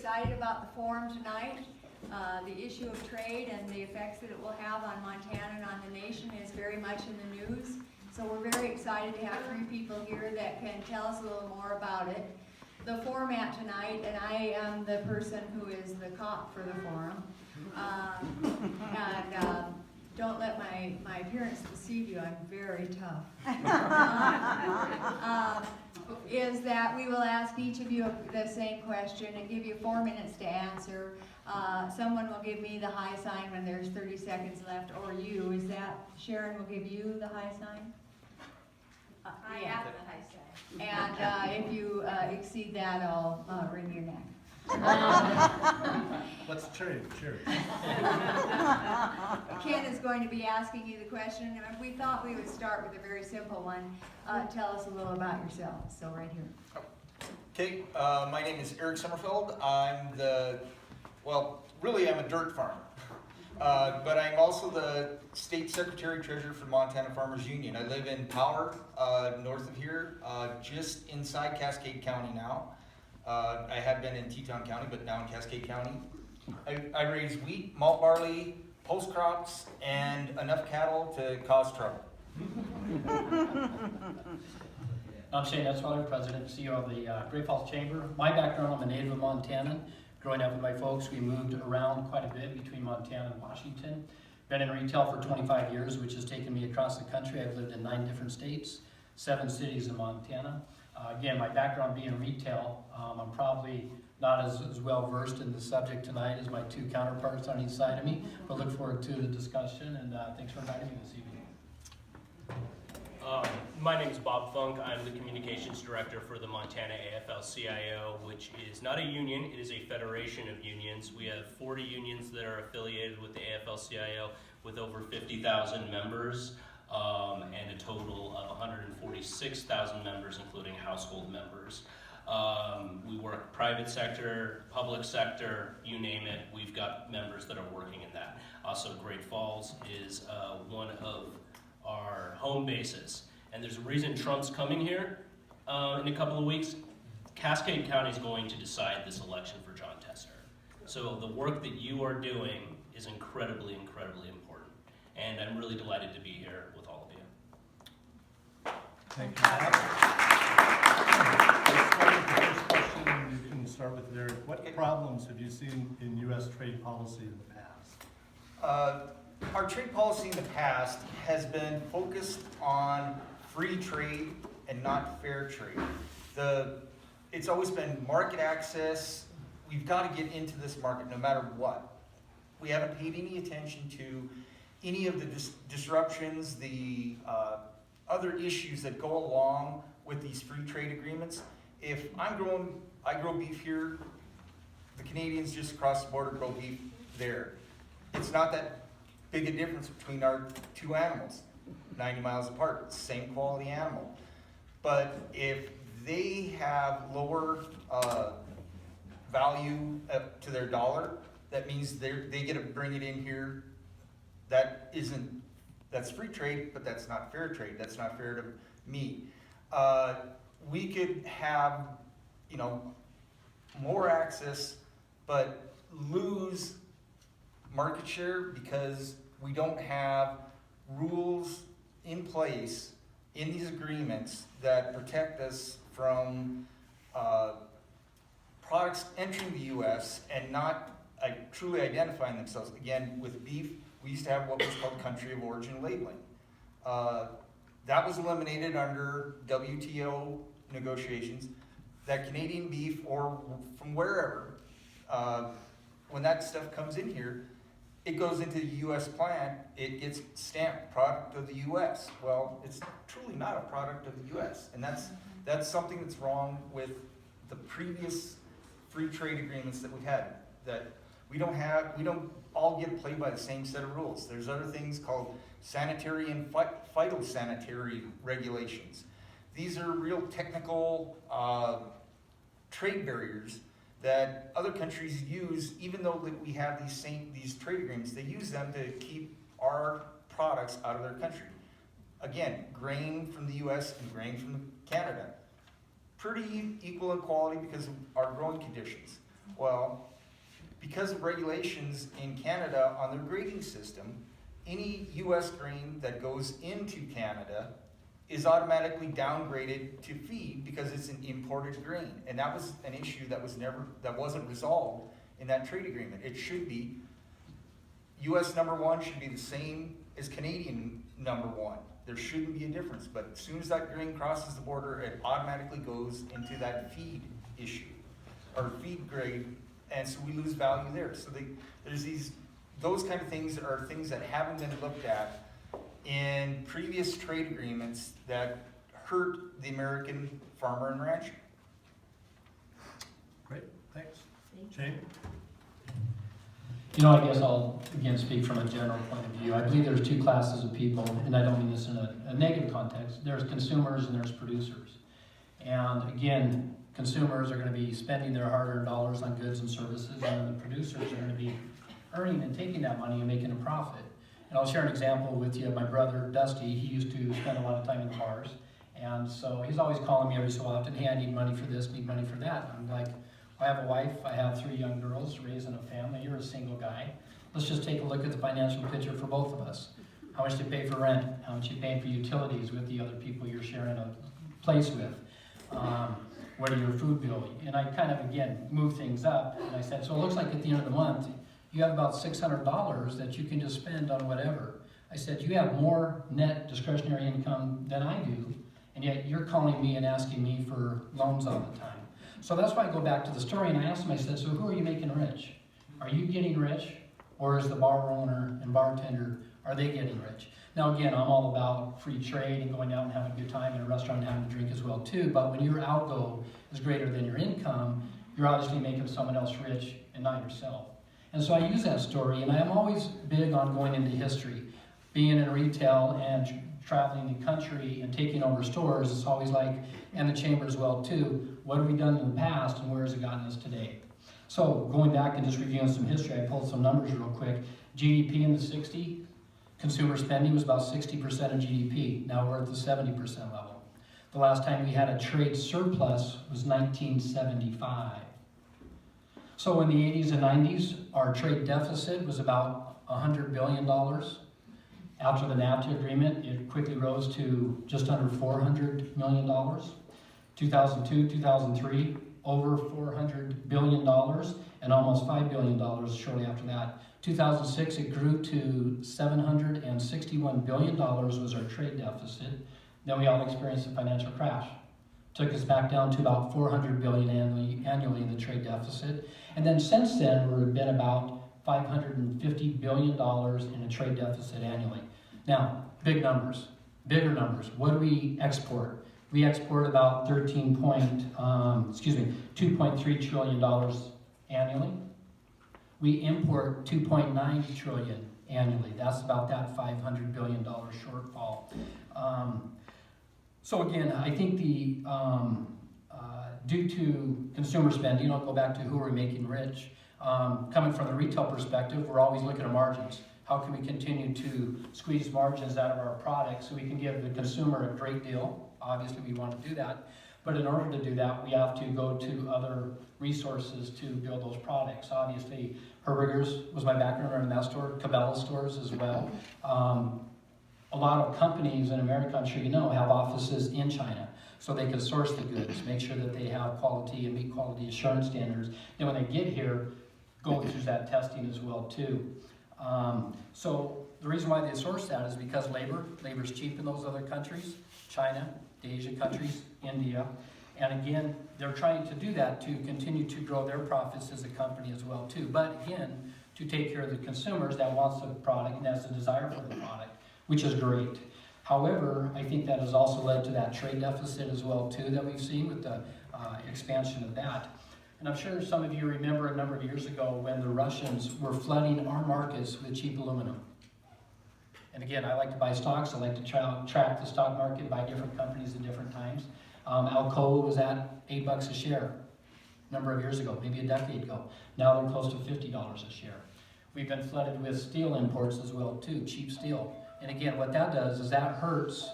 excited about the forum tonight. The issue of trade and the effects that it will have on Montana and on the nation is very much in the news. So we're very excited to have 3 people here that can tell us a little more about it. The format tonight, and I am the person who is the cop for the forum. Don't let my appearance deceive you, I'm very tough. Is that we will ask each of you the same question and give you 4 minutes to answer. Someone will give me the high sign when there's 30 seconds left, or you. Is that Sharon will give you the high sign? I have the high sign. And if you exceed that, I'll wring your neck. Let's trade. Cheers. Ken is going to be asking you the question, and we thought we would start with a very simple one. Tell us a little about yourself. So right here. Okay, my name is Eric Somerfeld. I'm I'm a dirt farmer. But I'm also the State Secretary Treasurer for Montana Farmers Union. I live in Power, north of here, just inside Cascade County now. I had been in Teton County, but now in Cascade County. I raise wheat, malt barley, post crops, and enough cattle to cause trouble. I'm Shane Etzwiler, President and CEO of the Great Falls Chamber. My background, I'm a native of Montana. Growing up with my folks, we moved around quite a bit between Montana and Washington. Been in retail for 25 years, which has taken me across the country. I've lived in 9 different states, 7 cities in Montana. Again, my background being retail, I'm probably not as well versed in the subject tonight as my 2 counterparts on each side of me, but look forward to the discussion, and thanks for inviting me this evening. My name is Bob Funk. I'm the Communications Director for the Montana AFL-CIO, which is not a union, it is a federation of unions. We have 40 unions that are affiliated with the AFL-CIO with over 50,000 members and a total of 146,000 members, including household members. We work private sector, public sector, you name it. We've got members that are working in that. Also, Great Falls is one of our home bases. And there's a reason Trump's coming here in a couple of weeks. Cascade County is going to decide this election for John Tester. So the work that you are doing is incredibly, incredibly important. And I'm really delighted to be here with all of you. Thank you. Let's start with the first question. You can start with Derek. What problems have you seen in U.S. trade policy in the past? Our trade policy in the past has been focused on free trade and not fair trade. It's always been market access. We've got to get into this market no matter what. We haven't paid any attention to any of the disruptions, the other issues that go along with these free trade agreements. If I grow beef here, the Canadians just across the border grow beef there. It's not that big a difference between our 2 animals, 90 miles apart, same quality animal. But if they have lower value to their dollar, that means they get to bring it in here. That's free trade, but that's not fair trade. That's not fair to me. We could have, more access, but lose market share because we don't have rules in place in these agreements that protect us from products entering the U.S. and not truly identifying themselves. Again, with beef, we used to have what was called country of origin labeling. That was eliminated under WTO negotiations. That Canadian beef, or from wherever, when that stuff comes in here, it goes into the U.S. plant, it gets stamped product of the U.S. Well, it's truly not a product of the U.S. And that's something that's wrong with the previous free trade agreements that we've had. That we don't all get to play by the same set of rules. There's other things called sanitary and phytosanitary regulations. These are real technical trade barriers that other countries use, even though that we have these trade agreements. They use them to keep our products out of their country. Again, grain from the U.S. and grain from Canada. Pretty equal in quality because of our growing conditions. Well, because of regulations in Canada on their grading system, any US grain that goes into Canada is automatically downgraded to feed because it's an imported grain. And that was an issue that wasn't resolved in that trade agreement. It should be, US #1 should be the same as Canadian #1. There shouldn't be a difference, but as soon as that grain crosses the border, it automatically goes into that feed issue, or feed grade, and so we lose value there. So those kind of things are things that haven't been looked at in previous trade agreements that hurt the American farmer and rancher. Great, thanks. Shane? You know, I guess I'll again speak from a general point of view. I believe there's two classes of people, and I don't mean this in a negative context. There's consumers and there's producers. And again, consumers are going to be spending their hard-earned dollars on goods and services, and then the producers are going to be earning and taking that money and making a profit. And I'll share an example with you. My brother, Dusty, he used to spend a lot of time in the bars. And so he's always calling me every so often, hey, I need money for this, need money for that. And I'm like, I have a wife, I have 3 young girls, raising a family, you're a single guy. Let's just take a look at the financial picture for both of us. How much do you pay for rent? How much do you pay for utilities with the other people you're sharing a place with? What are your food bill? And I kind of, again, move things up. And I said, so it looks like at the end of the month, you have about $600 that you can just spend on whatever. I said, you have more net discretionary income than I do, and yet you're calling me and asking me for loans all the time. So that's why I go back to the story, and I asked him, I said, so who are you making rich? Are you getting rich, or is the bar owner and bartender, are they getting rich? Now again, I'm all about free trade and going out and having a good time in a restaurant and having a drink as well too, but when your outgo is greater than your income, you're obviously making someone else rich and not yourself. And so I use that story, and I'm always big on going into history. Being in retail and traveling the country and taking over stores, it's always like, and the chamber as well too, what have we done in the past and where has it gotten us today? So going back and just reviewing some history, I pulled some numbers real quick. GDP in the 60s, consumer spending was about 60% of GDP. Now we're at the 70% level. The last time we had a trade surplus was 1975. So in the 80s and 90s, our trade deficit was about $100 billion. After the NAFTA agreement, it quickly rose to just under $400 million. 2002, 2003, over $400 billion, and almost $5 billion shortly after that. 2006, it grew to $761 billion was our trade deficit. Then we all experienced a financial crash. Took us back down to about $400 billion annually in the trade deficit. And then since then, we've been about $550 billion in a trade deficit annually. Now, bigger numbers. What do we export? We export about $2.3 trillion annually. We import $2.9 trillion annually. That's about that $500 billion shortfall. So again, I think due to consumer spending, I'll go back to who are we making rich. Coming from the retail perspective, we're always looking at margins. How can we continue to squeeze margins out of our products so we can give the consumer a great deal? Obviously, we want to do that. But in order to do that, we have to go to other resources to build those products. Obviously, Herberger's was my background in that store, Cabela stores as well. A lot of companies in America, I'm sure you know, have offices in China. So they can source the goods, make sure that they have quality and meet quality assurance standards. And when they get here, go through that testing as well too. So the reason why they source that is because labor's cheap in those other countries, China, the Asian countries, India. And again, they're trying to do that to continue to grow their profits as a company as well too. But again, to take care of the consumers that wants the product and has a desire for the product, which is great. However, I think that has also led to that trade deficit as well too that we've seen with the expansion of that. And I'm sure some of you remember a number of years ago when the Russians were flooding our markets with cheap aluminum. And again, I like to buy stocks. I like to track the stock market, buy different companies at different times. Alcoa was at $8 a share a number of years ago, maybe a decade ago. Now they're close to $50 a share. We've been flooded with steel imports as well too, cheap steel. And again, what that does is that hurts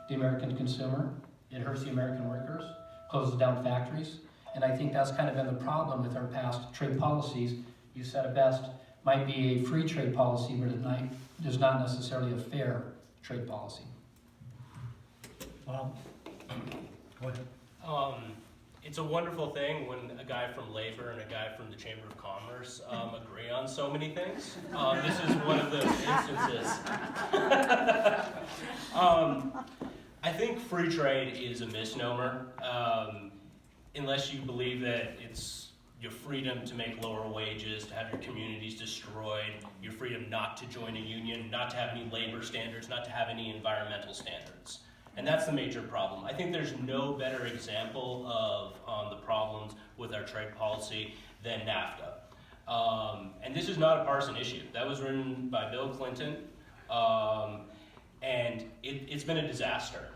the American consumer. It hurts the American workers, closes down factories. And I think that's kind of been the problem with our past trade policies. You said it best, might be a free trade policy, but it is not necessarily a fair trade policy. Go ahead. It's a wonderful thing when a guy from labor and a guy from the Chamber of Commerce agree on so many things. This is one of those instances. I think free trade is a misnomer, unless you believe that it's your freedom to make lower wages, to have your communities destroyed, your freedom not to join a union, not to have any labor standards, not to have any environmental standards. And that's the major problem. I think there's no better example of the problems with our trade policy than NAFTA. And this is not a partisan issue. That was written by Bill Clinton, and it's been a disaster.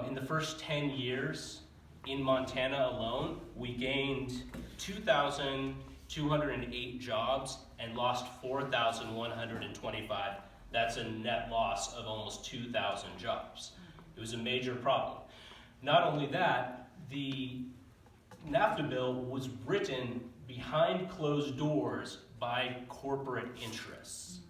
In the first 10 years in Montana alone, we gained 2,208 jobs and lost 4,125. That's a net loss of almost 2,000 jobs. It was a major problem. Not only that, the NAFTA bill was written behind closed doors by corporate interests.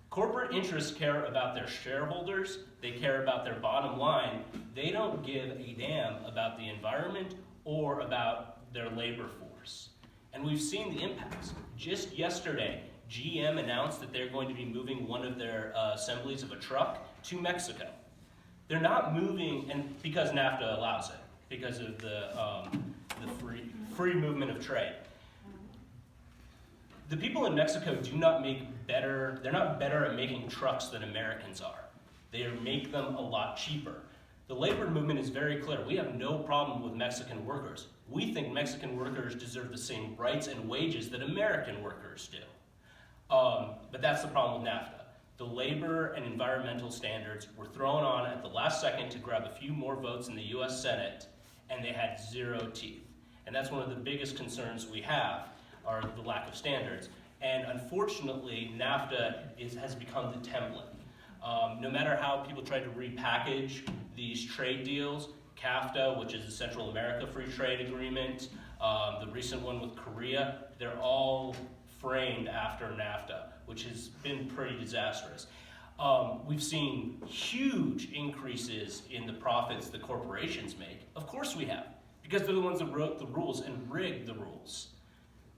Corporate interests care about their shareholders, they care about their bottom line. They don't give a damn about the environment or about their labor force. And we've seen the impacts. Just yesterday, GM announced that they're going to be moving one of their assemblies of a truck to Mexico. They're not moving, and because NAFTA allows it, because of the free movement of trade. The people in Mexico do not make better, they're not better at making trucks than Americans are. They make them a lot cheaper. The labor movement is very clear. We have no problem with Mexican workers. We think Mexican workers deserve the same rights and wages that American workers do. But that's the problem with NAFTA. The labor and environmental standards were thrown on at the last second to grab a few more votes in the US Senate, and they had zero teeth. And that's one of the biggest concerns we have, are the lack of standards. And unfortunately, NAFTA has become the template. No matter how people try to repackage these trade deals, CAFTA, which is the Central America Free Trade Agreement, the recent one with Korea, they're all framed after NAFTA, which has been pretty disastrous. We've seen huge increases in the profits the corporations make. Of course we have, because they're the ones that wrote the rules and rigged the rules.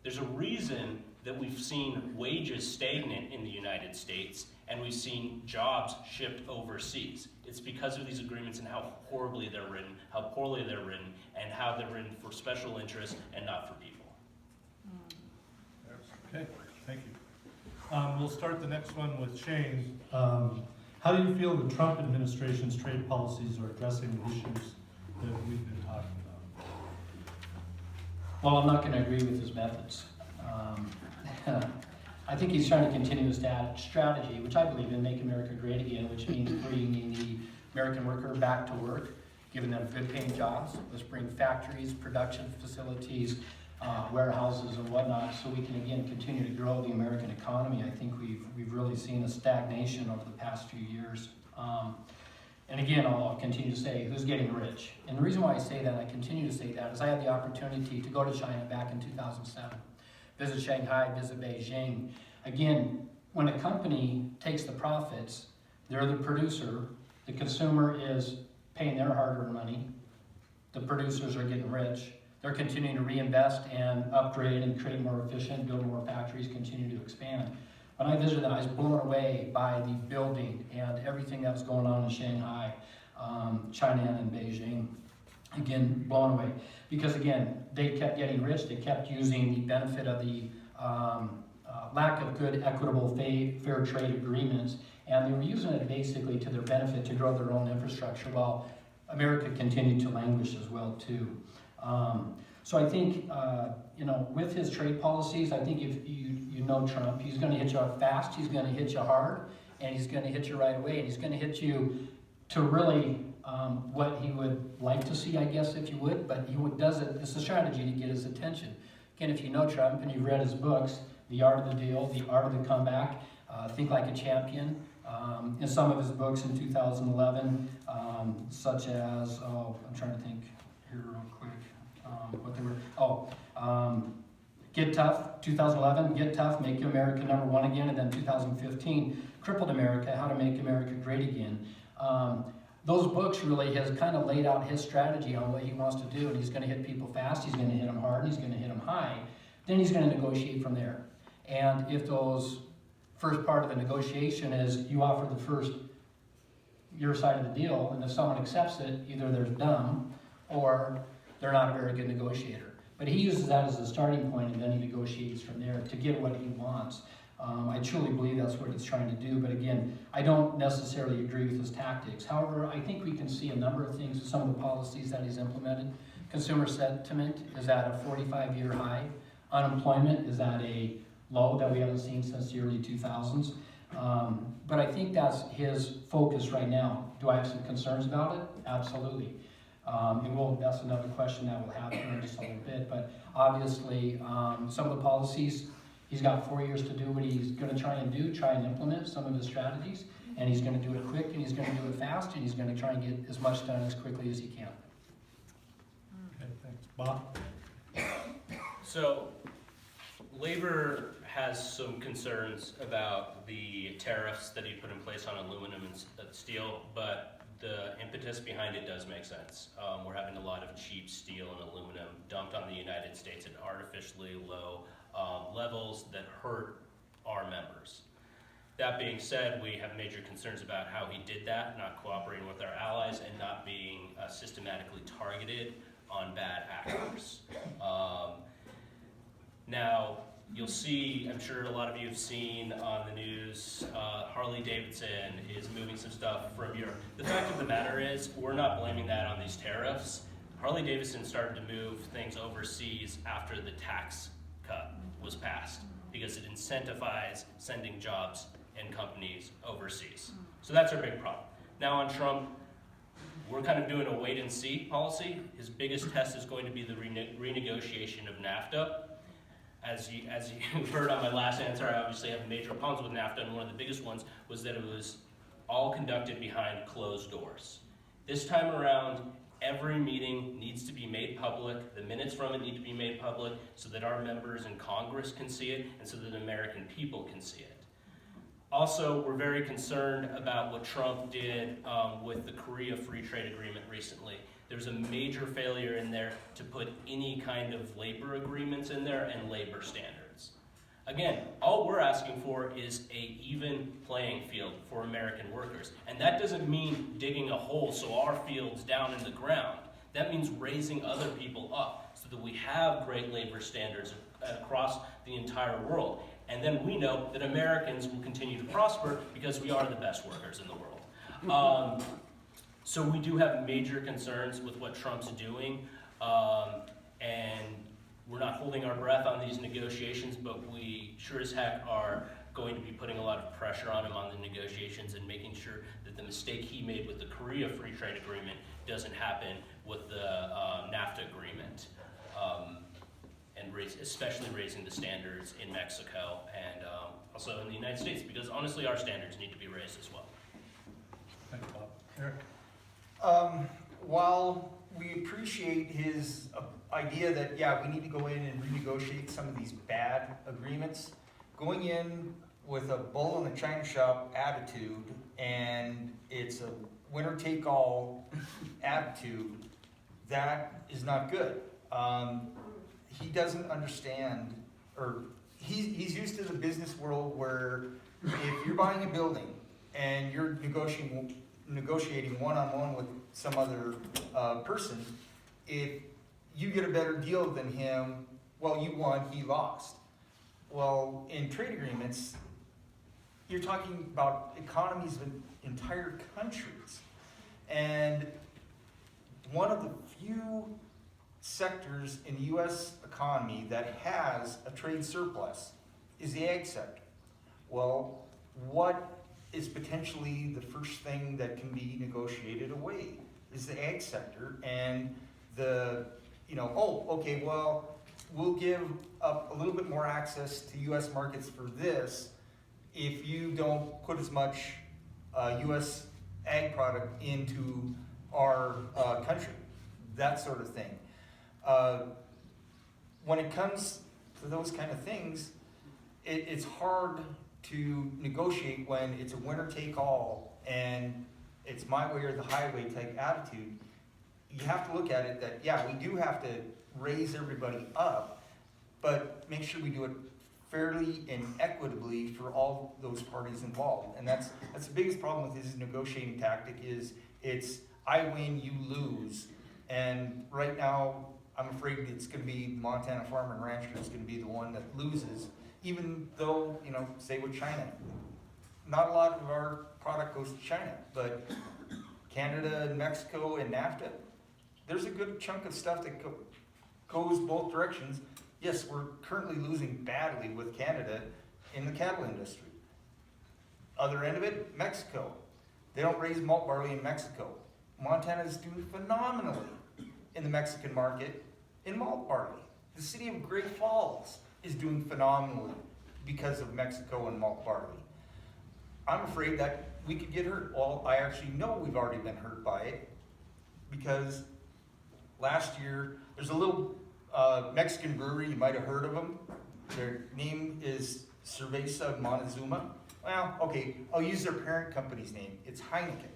There's a reason that we've seen wages stagnant in the United States and we've seen jobs shipped overseas. It's because of these agreements and how horribly they're written, how poorly they're written, and how they're written for special interests and not for people. Okay, thank you. We'll start the next one with Shane. How do you feel the Trump administration's trade policies are addressing the issues that we've been talking about? Well, I'm not going to agree with his methods. I think he's trying to continue his strategy, which I believe in, make America great again, which means bringing the American worker back to work, giving them good paying jobs. Let's bring factories, production facilities, warehouses and whatnot, so we can again continue to grow the American economy. I think we've really seen a stagnation over the past few years. And again, I'll continue to say, who's getting rich? And the reason why I say that, I continue to say that, is I had the opportunity to go to China back in 2007, visit Shanghai, visit Beijing. Again, when a company takes the profits, they're the producer, the consumer is paying their hard-earned money, the producers are getting rich, they're continuing to reinvest and upgrade and create more efficient, build more factories, continue to expand. When I visited, I was blown away by the building and everything that was going on in Shanghai, China and Beijing. Again, blown away. Because again, they kept getting rich, they kept using the benefit of the lack of good, equitable, fair trade agreements, and they were using it basically to their benefit to grow their own infrastructure, while America continued to languish as well too. So I think, with his trade policies, I think if you know Trump, he's going to hit you fast, he's going to hit you hard, and he's going to hit you right away, and he's going to hit you to really what he would like to see, I guess, if you would, but does it, it's a strategy to get his attention. Again, if you know Trump and you've read his books, The Art of the Deal, The Art of the Comeback, Think Like a Champion, in some of his books in 2011, such as, I'm trying to think here real quick. Get Tough, 2011, Get Tough, Make America #1 Again, and then 2015, Crippled America, How to Make America Great Again. Those books really has kind of laid out his strategy on what he wants to do, and he's going to hit people fast, he's going to hit them hard, and he's going to hit them high. Then he's going to negotiate from there. And if those first part of the negotiation is you offer the first, your side of the deal, and if someone accepts it, either they're dumb or they're not a very good negotiator. But he uses that as a starting point, and then he negotiates from there to get what he wants. I truly believe that's what he's trying to do, but again, I don't necessarily agree with his tactics. However, I think we can see a number of things with some of the policies that he's implemented. Consumer sentiment is at a 45-year high. Unemployment is at a low that we haven't seen since the early 2000s. But I think that's his focus right now. Do I have some concerns about it? Absolutely. That's another question that we'll have here in just a little bit. But obviously, some of the policies, he's got 4 years to do what he's going to try and implement some of his strategies. And he's going to do it quick, and he's going to do it fast, and he's going to try and get as much done as quickly as he can. Okay, thanks. Bob? So, Labor has some concerns about the tariffs that he put in place on aluminum and steel, but the impetus behind it does make sense. We're having a lot of cheap steel and aluminum dumped on the United States at artificially low levels that hurt our members. That being said, we have major concerns about how he did that, not cooperating with our allies and not being systematically targeted on bad actors. Now, you'll see, I'm sure a lot of you have seen on the news, Harley-Davidson is moving some stuff from Europe. The fact of the matter is, we're not blaming that on these tariffs. Harley-Davidson started to move things overseas after the tax cut was passed because it incentivized sending jobs and companies overseas. So that's our big problem. Now on Trump, we're kind of doing a wait-and-see policy. His biggest test is going to be the renegotiation of NAFTA. As you heard on my last answer, I obviously have major problems with NAFTA, and one of the biggest ones was that it was all conducted behind closed doors. This time around, every meeting needs to be made public. The minutes from it need to be made public so that our members in Congress can see it and so that the American people can see it. Also, we're very concerned about what Trump did with the Korea Free Trade Agreement recently. There's a major failure in there to put any kind of labor agreements in there and labor standards. Again, all we're asking for is an even playing field for American workers. And that doesn't mean digging a hole so our field's down in the ground. That means raising other people up so that we have great labor standards across the entire world. And then we know that Americans will continue to prosper because we are the best workers in the world. So we do have major concerns with what Trump's doing, and we're not holding our breath on these negotiations, but we sure as heck are going to be putting a lot of pressure on him on the negotiations and making sure that the mistake he made with the Korea Free Trade Agreement doesn't happen with the NAFTA agreement, and especially raising the standards in Mexico and also in the United States, because honestly our standards need to be raised as well. Thanks, Bob. Eric? While we appreciate his idea that, yeah, we need to go in and renegotiate some of these bad agreements, going in with a bull in the china shop attitude and it's a winner-take-all attitude, that is not good. He doesn't understand, or he's used to the business world where if you're buying a building and you're negotiating one-on-one with some other person, if you get a better deal than him, well, you won, he lost. Well, in trade agreements, you're talking about economies of entire countries. And one of the few sectors in the U.S. economy that has a trade surplus is the ag sector. Well, what is potentially the first thing that can be negotiated away is the ag sector, and we'll give up a little bit more access to U.S. markets for this if you don't put as much U.S. ag product into our country, that sort of thing. When it comes to those kind of things, it's hard to negotiate when it's a winner take all and it's my way or the highway type attitude. You have to look at it that, yeah, we do have to raise everybody up, but make sure we do it fairly and equitably for all those parties involved. And that's the biggest problem with his negotiating tactic is it's I win, you lose. And right now, I'm afraid it's gonna be Montana Farm and Rancher is gonna be the one that loses, even though, you know, say with China. Not a lot of our product goes to China, but Canada and Mexico and NAFTA, there's a good chunk of stuff that goes both directions. Yes, we're currently losing badly with Canada in the cattle industry. Other end of it, Mexico. They don't raise malt barley in Mexico. Montana is doing phenomenally in the Mexican market in malt barley. The city of Great Falls is doing phenomenally because of Mexico and malt barley. I'm afraid that we could get hurt. Well, I actually know we've already been hurt by it because last year, there's a little Mexican brewery, you might have heard of them. Their name is Cerveza Montezuma. Well, okay, I'll use their parent company's name. It's Heineken.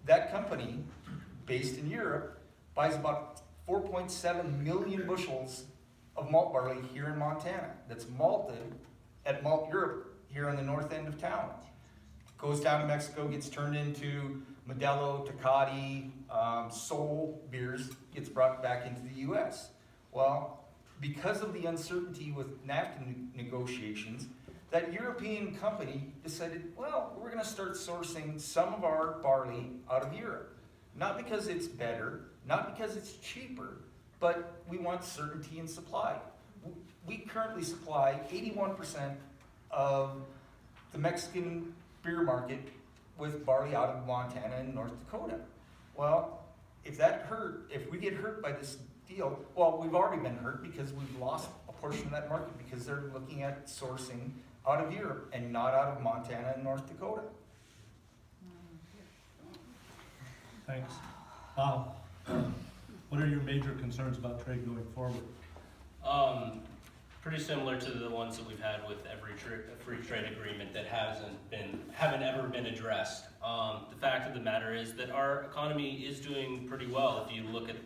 That company, based in Europe, buys about 4.7 million bushels of malt barley here in Montana that's malted at Malt Europe here on the north end of town. Goes down to Mexico, gets turned into Modelo, Tecate, Sol beers, gets brought back into the U.S. Well, because of the uncertainty with NAFTA negotiations, that European company decided, well, we're going to start sourcing some of our barley out of Europe. Not because it's better, not because it's cheaper, but we want certainty in supply. We currently supply 81% of the Mexican beer market with barley out of Montana and North Dakota. Well, if we get hurt by this deal, well, we've already been hurt because we've lost a portion of that market because they're looking at sourcing out of Europe and not out of Montana and North Dakota. Thanks. What are your major concerns about trade going forward? Pretty similar to the ones that we've had with every free trade agreement that haven't ever been addressed. The fact of the matter is that our economy is doing pretty well if you look at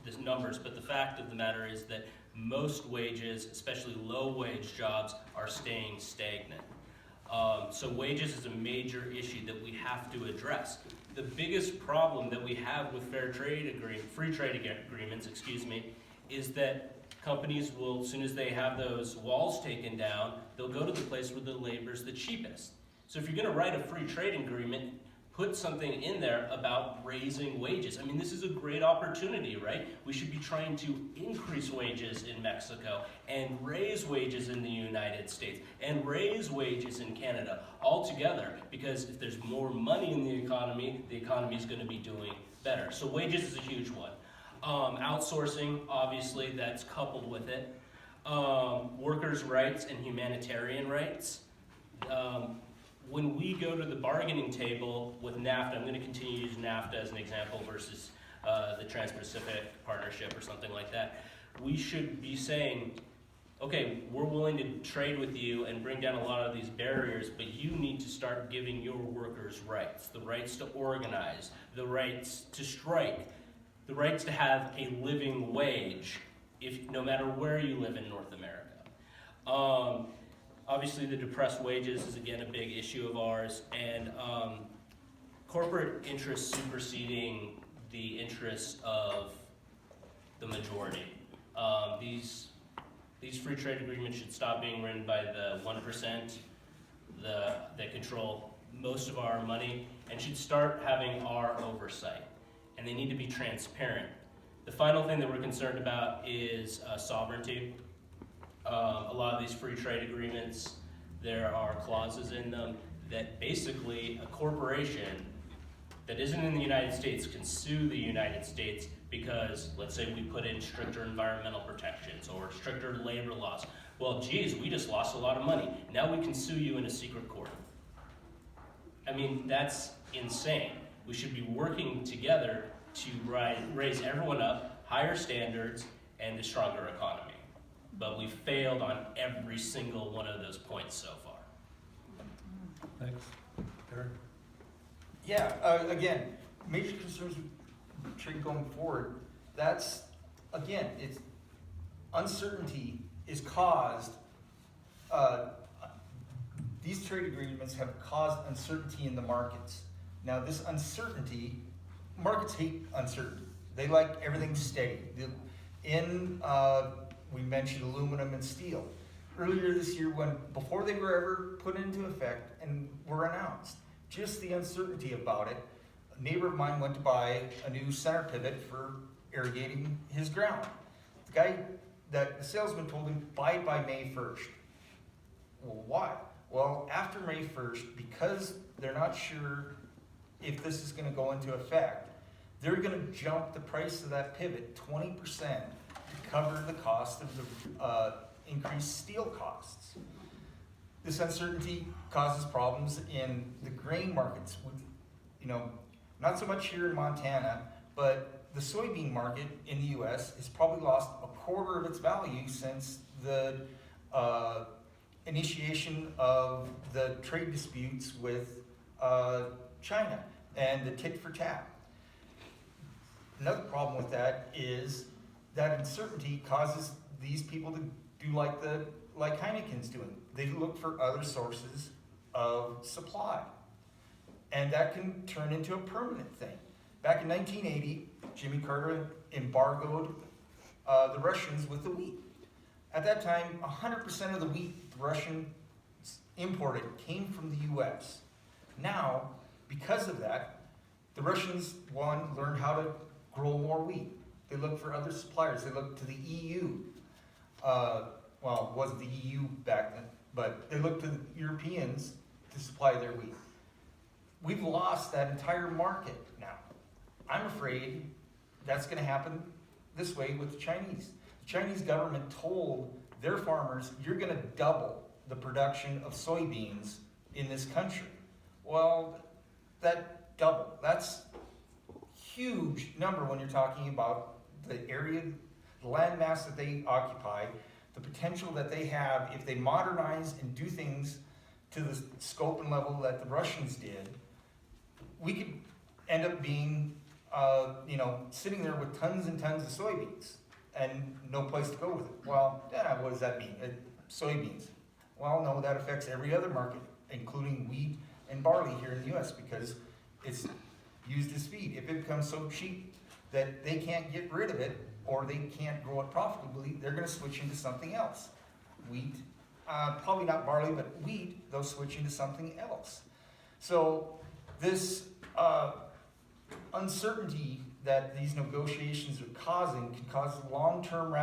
the numbers, but the fact of the matter is that most wages, especially low-wage jobs, are staying stagnant. So wages is a major issue that we have to address. The biggest problem that we have with free trade agreements, is that companies will, as soon as they have those walls taken down, they'll go to the place where the labor's the cheapest. So if you're going to write a free trade agreement, put something in there about raising wages. I mean, this is a great opportunity, right? We should be trying to increase wages in Mexico and raise wages in the United States and raise wages in Canada all together, because if there's more money in the economy is going to be doing better. So wages is a huge one. Outsourcing, obviously, that's coupled with it. Workers' rights and humanitarian rights. When we go to the bargaining table with NAFTA, I'm going to continue to use NAFTA as an example versus the Trans-Pacific Partnership or something like that. We should be saying, okay, we're willing to trade with you and bring down a lot of these barriers, but you need to start giving your workers rights, the rights to organize, the rights to strike, the rights to have a living wage, no matter where you live in North America. Obviously, the depressed wages is, again, a big issue of ours, and corporate interests superseding the interests of the majority. These free trade agreements should stop being written by the 1% that control most of our money, and should start having our oversight. And they need to be transparent. The final thing that we're concerned about is sovereignty. A lot of these free trade agreements, there are clauses in them that basically a corporation that isn't in the United States can sue the United States because, let's say, we put in stricter environmental protections or stricter labor laws. Well, geez, we just lost a lot of money. Now we can sue you in a secret court. I mean, that's insane. We should be working together to raise everyone up, higher standards, and a stronger economy. But we failed on every single one of those points so far. Thanks. Eric? Yeah, again, major concerns with trade going forward, that's, again, it's uncertainty is caused, these trade agreements have caused uncertainty in the markets. Now this uncertainty, markets hate uncertainty. They like everything steady. We mentioned aluminum and steel. Earlier this year, before they were ever put into effect and were announced, just the uncertainty about it, a neighbor of mine went to buy a new center pivot for irrigating his ground. The salesman told him, buy it by May 1st. Well, why? Well, after May 1st, because they're not sure if this is gonna go into effect, they're gonna jump the price of that pivot 20% to cover the cost of the increased steel costs. This uncertainty causes problems in the grain markets. Not so much here in Montana, but the soybean market in the US has probably lost a quarter of its value since the initiation of the trade disputes with China and the tit for tat. Another problem with that is that uncertainty causes these people to do like Heineken's doing. They look for other sources of supply. And that can turn into a permanent thing. Back in 1980, Jimmy Carter embargoed the Russians with the wheat. At that time, 100% of the wheat the Russians imported came from the US. Now, because of that, the Russians, learned how to grow more wheat. They looked for other suppliers. They looked to the EU. It wasn't the EU back then, but they looked to the Europeans to supply their wheat. We've lost that entire market now. I'm afraid that's going to happen this way with the Chinese. The Chinese government told their farmers, you're going to double the production of soybeans in this country. Well, that's huge number when you're talking about the area, the land mass that they occupy, the potential that they have if they modernize and do things to the scope and level that the Russians did. We could end up being, sitting there with tons and tons of soybeans and no place to go with it. Well, what does that mean? Soybeans. Well, no, that affects every other market, including wheat and barley here in the US because it's used as feed. If it becomes so cheap that they can't get rid of it or they can't grow it profitably, they're going to switch into something else. Wheat, probably not barley, but wheat, they'll switch into something else. So this uncertainty that these negotiations are causing can cause long-term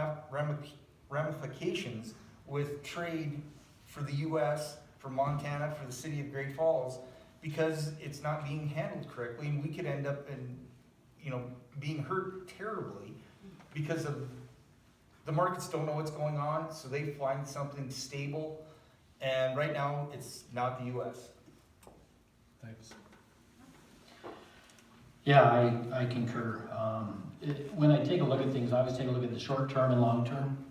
ramifications with trade for the US, for Montana, for the city of Great Falls, because it's not being handled correctly, and we could end up being hurt terribly because of the markets don't know what's going on, so they find something stable, and right now it's not the US. Thanks. Yeah, I concur. When I take a look at things, I always take a look at the short term and long term.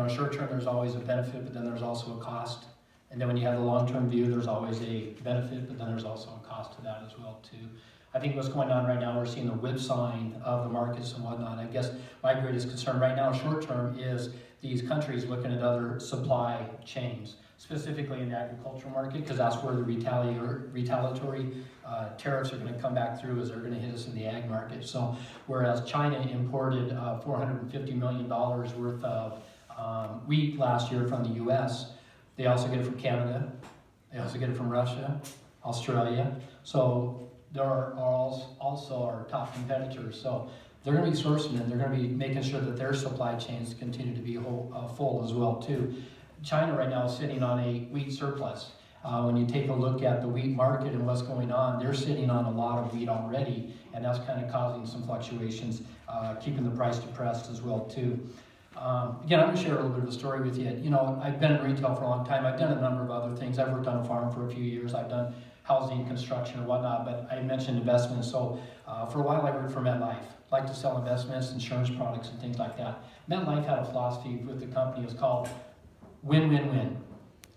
Short term there's always a benefit, but then there's also a cost. And then when you have the long term view, there's always a benefit, but then there's also a cost to that as well too. I think what's going on right now, we're seeing the whipsawing of the markets and whatnot. I guess my greatest concern right now, short term, is these countries looking at other supply chains, specifically in the agricultural market, because that's where the retaliatory tariffs are going to come back through as they're going to hit us in the ag market. So whereas China imported $450 million worth of wheat last year from the US, they also get it from Canada, they also get it from Russia, Australia. So there are also our top competitors. So they're going to be sourcing it. They're going to be making sure that their supply chains continue to be full as well too. China right now is sitting on a wheat surplus. When you take a look at the wheat market and what's going on, they're sitting on a lot of wheat already, and that's kind of causing some fluctuations, keeping the price depressed as well too. Again, I'm going to share a little bit of a story with you. I've been in retail for a long time. I've done a number of other things. I've worked on a farm for a few years. I've done housing, construction, and whatnot, but I mentioned investments. So for a while I worked for MetLife. like to sell investments, insurance products, and things like that. MetLife had a philosophy with the company. It was called win-win-win.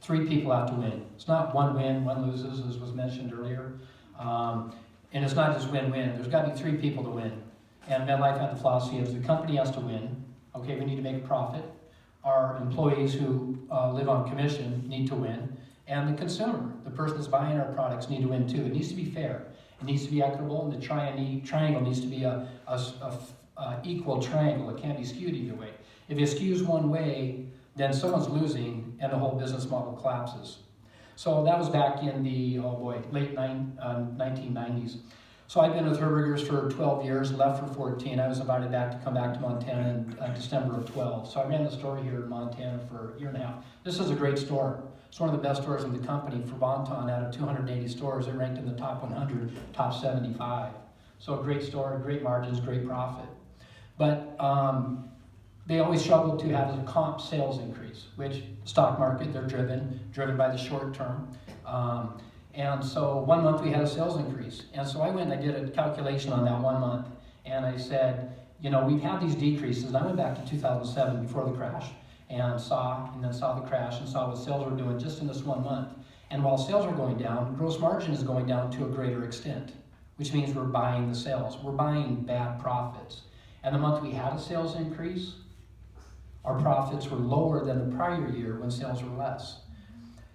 3 people have to win. It's not one win, one loses, as was mentioned earlier. And it's not just win-win. There's got to be 3 people to win. And MetLife had the philosophy of the company has to win. Okay, we need to make a profit. Our employees who live on commission need to win. And the consumer, the person that's buying our products, need to win too. It needs to be fair. It needs to be equitable, and the triangle needs to be a equal triangle. It can't be skewed either way. If it skews one way, then someone's losing and the whole business model collapses. So that was back in the, late 1990s. So I've been with Herberger's for 12 years, left for 14. I was invited back to come back to Montana in December of 12. So I ran the store here in Montana for a year and a half. This is a great store. It's one of the best stores in the company for Bonton. Out of 280 stores, it ranked in the top 100, top 75. So a great store, great margins, great profit. But they always struggle to have a comp sales increase, which stock market, they're driven by the short term. And so 1 month we had a sales increase. And so I went and I did a calculation on that 1 month. And I said, we've had these decreases. And I went back to 2007 before the crash and saw the crash and saw what sales were doing just in this 1 month. And while sales are going down, gross margin is going down to a greater extent, which means we're buying the sales. We're buying bad profits. And the month we had a sales increase, our profits were lower than the prior year when sales were less.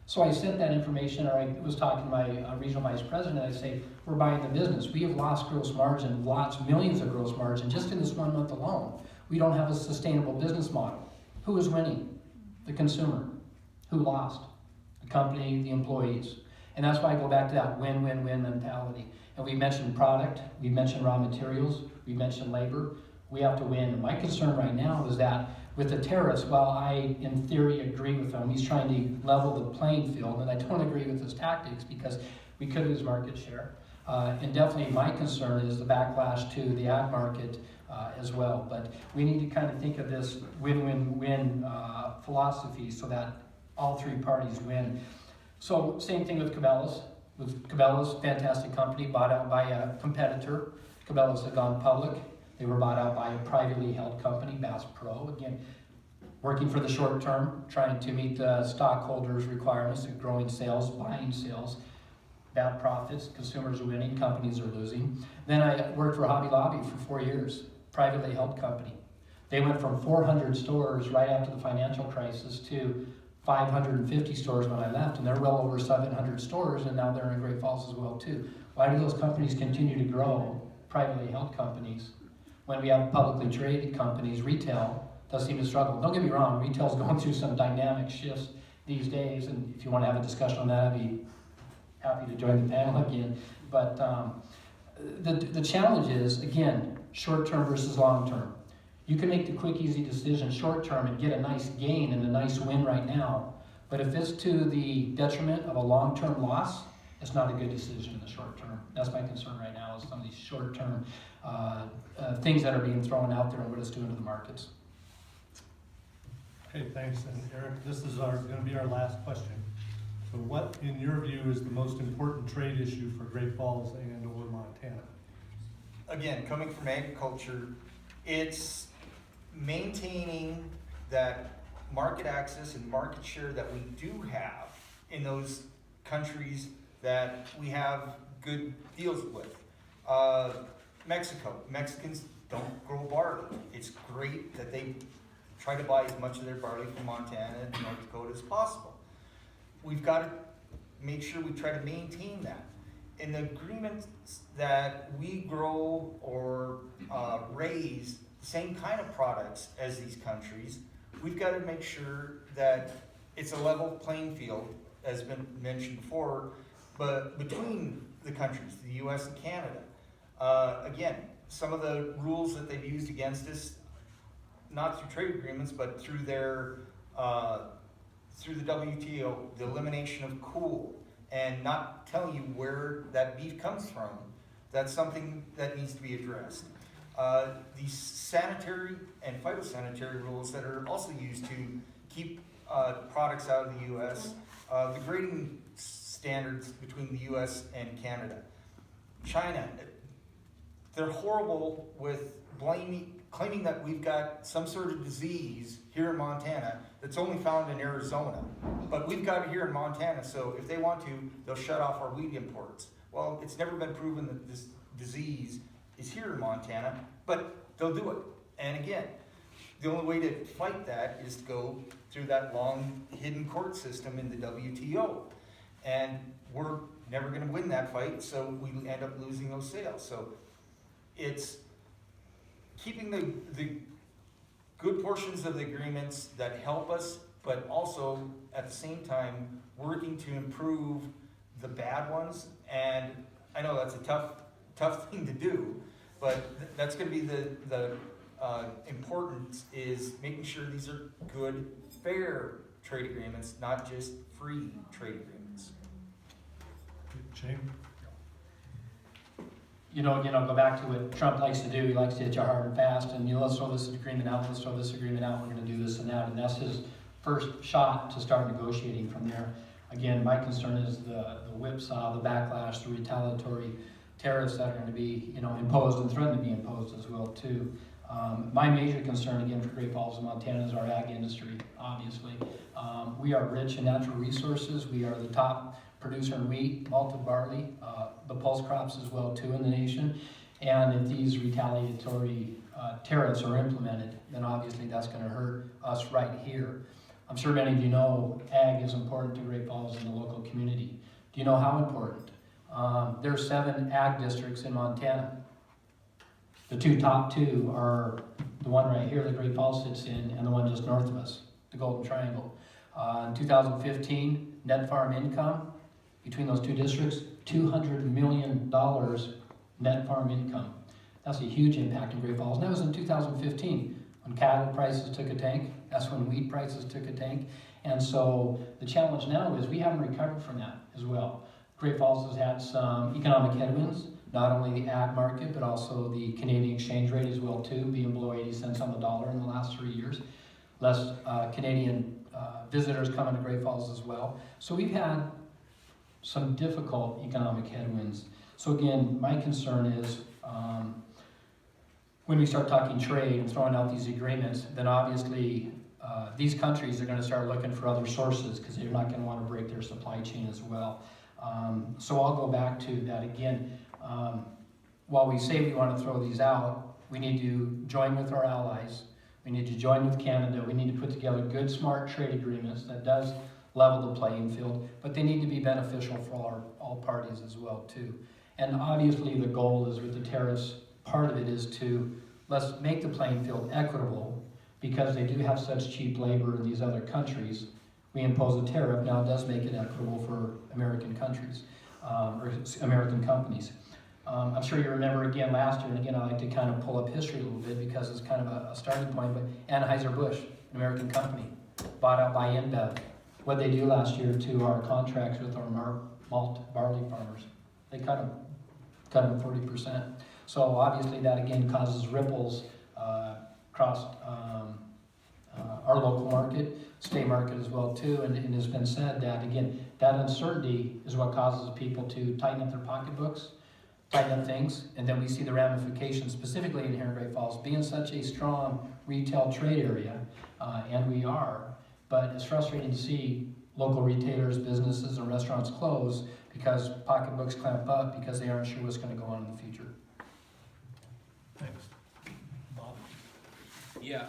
So I sent that information, or I was talking to my regional vice president, I say, we're buying the business. We have lost gross margin, millions of gross margin, just in this 1 month alone. We don't have a sustainable business model. Who is winning? The consumer. Who lost? The company, the employees. And that's why I go back to that win-win-win mentality. And we mentioned product, we mentioned raw materials, we mentioned labor. We have to win. And my concern right now is that with the tariffs, while I, in theory, agree with him, he's trying to level the playing field, and I don't agree with his tactics because we could lose market share. And definitely my concern is the backlash to the ag market as well. But we need to kind of think of this win-win-win philosophy so that all 3 parties win. So same thing with Cabela's. With Cabela's, fantastic company, bought out by a competitor. Cabela's had gone public. They were bought out by a privately held company, Bass Pro. Again, working for the short term, trying to meet the stockholders' requirements of growing sales, buying sales, bad profits, consumers are winning, companies are losing. Then I worked for Hobby Lobby for 4 years, privately held company. They went from 400 stores right after the financial crisis to 550 stores when I left, and they're well over 700 stores, and now they're in Great Falls as well too. Why do those companies continue to grow, privately held companies, when we have publicly traded companies? Retail does seem to struggle. Don't get me wrong, retail's going through some dynamic shifts these days, and if you want to have a discussion on that, I'd be happy to join the panel again. But the challenge is, again, short term versus long term. You can make the quick, easy decision short term and get a nice gain and a nice win right now, but if it's to the detriment of a long-term loss, it's not a good decision in the short term. That's my concern right now, is some of these short-term things that are being thrown out there and what it's doing to the markets. Okay, thanks. And Eric, this is going to be our last question. So what, in your view, is the most important trade issue for Great Falls and or Montana? Again, coming from agriculture, it's maintaining that market access and market share that we do have in those countries that we have good deals with. Mexico. Mexicans don't grow barley. It's great that they try to buy as much of their barley from Montana and North Dakota as possible. We've got to make sure we try to maintain that. In the agreements that we grow or raise the same kind of products as these countries, we've got to make sure that it's a level playing field, as been mentioned before, but between the countries, the US and Canada. Again, some of the rules that they've used against us, not through trade agreements, but through their through the WTO, the elimination of cool, and not telling you where that beef comes from, that's something that needs to be addressed. These sanitary and phytosanitary rules that are also used to keep products out of the U.S., the grading standards between the U.S. and Canada. China, they're horrible with claiming that we've got some sort of disease here in Montana that's only found in Arizona. But we've got it here in Montana, so if they want to, they'll shut off our wheat imports. Well, it's never been proven that this disease is here in Montana, but they'll do it. And again, the only way to fight that is to go through that long hidden court system in the WTO. And we're never gonna win that fight, so we end up losing those sales. So it's keeping the good portions of the agreements that help us, but also at the same time working to improve the bad ones. And I know that's a tough thing to do, but that's going to be the importance is making sure these are good, fair trade agreements, not just free trade agreements. Shane? You know, again, I'll go back to what Trump likes to do. He likes to hit you hard and fast, and let's throw this agreement out, let's throw this agreement out, we're gonna do this and that, and that's his first shot to start negotiating from there. Again, my concern is the whipsaw, the backlash, the retaliatory tariffs that are gonna be, imposed and threatened to be imposed as well, too. My major concern, again, for Great Falls and Montana is our ag industry, obviously. We are rich in natural resources. We are the top producer in wheat, malted barley, the pulse crops as well too in the nation. And if these retaliatory tariffs are implemented, then obviously that's going to hurt us right here. I'm sure many of you know ag is important to Great Falls and the local community. Do you know how important? There are 7 ag districts in Montana. The top two are the one right here that Great Falls sits in and the one just north of us, the Golden Triangle. In 2015, net farm income between those 2 districts, $200 million net farm income. That's a huge impact in Great Falls. And that was in 2015 when cattle prices took a tank. That's when wheat prices took a tank. And so the challenge now is we haven't recovered from that as well. Great Falls has had some economic headwinds, not only the ag market, but also the Canadian exchange rate as well too, being below 80 cents on the dollar in the last 3 years. Less Canadian visitors coming to Great Falls as well. So we've had some difficult economic headwinds. So again, my concern is when we start talking trade and throwing out these agreements, then obviously these countries are going to start looking for other sources because they're not going to want to break their supply chain as well. So I'll go back to that again. While we say we want to throw these out, we need to join with our allies. We need to join with Canada. We need to put together good, smart trade agreements that does level the playing field, but they need to be beneficial for all parties as well too. And obviously the goal is with the tariffs, part of it is to let's make the playing field equitable because they do have such cheap labor in these other countries. We impose a tariff, now it does make it equitable for American countries, or American companies. I'm sure you remember again last year, and again I like to kind of pull up history a little bit because it's kind of a starting point, but Anheuser-Busch, an American company, bought out by InBev. What they do last year to our contracts with our malt barley farmers, they cut them 40%. So obviously that again causes ripples across our local market, state market as well too, and it has been said that again, that uncertainty is what causes people to tighten up their pocketbooks, tighten up things, and then we see the ramifications specifically in here in Great Falls, being such a strong retail trade area, and we are, but it's frustrating to see local retailers, businesses, and restaurants close because pocketbooks clamp up because they aren't sure what's going to go on in the future. Thanks. Bob? Yeah,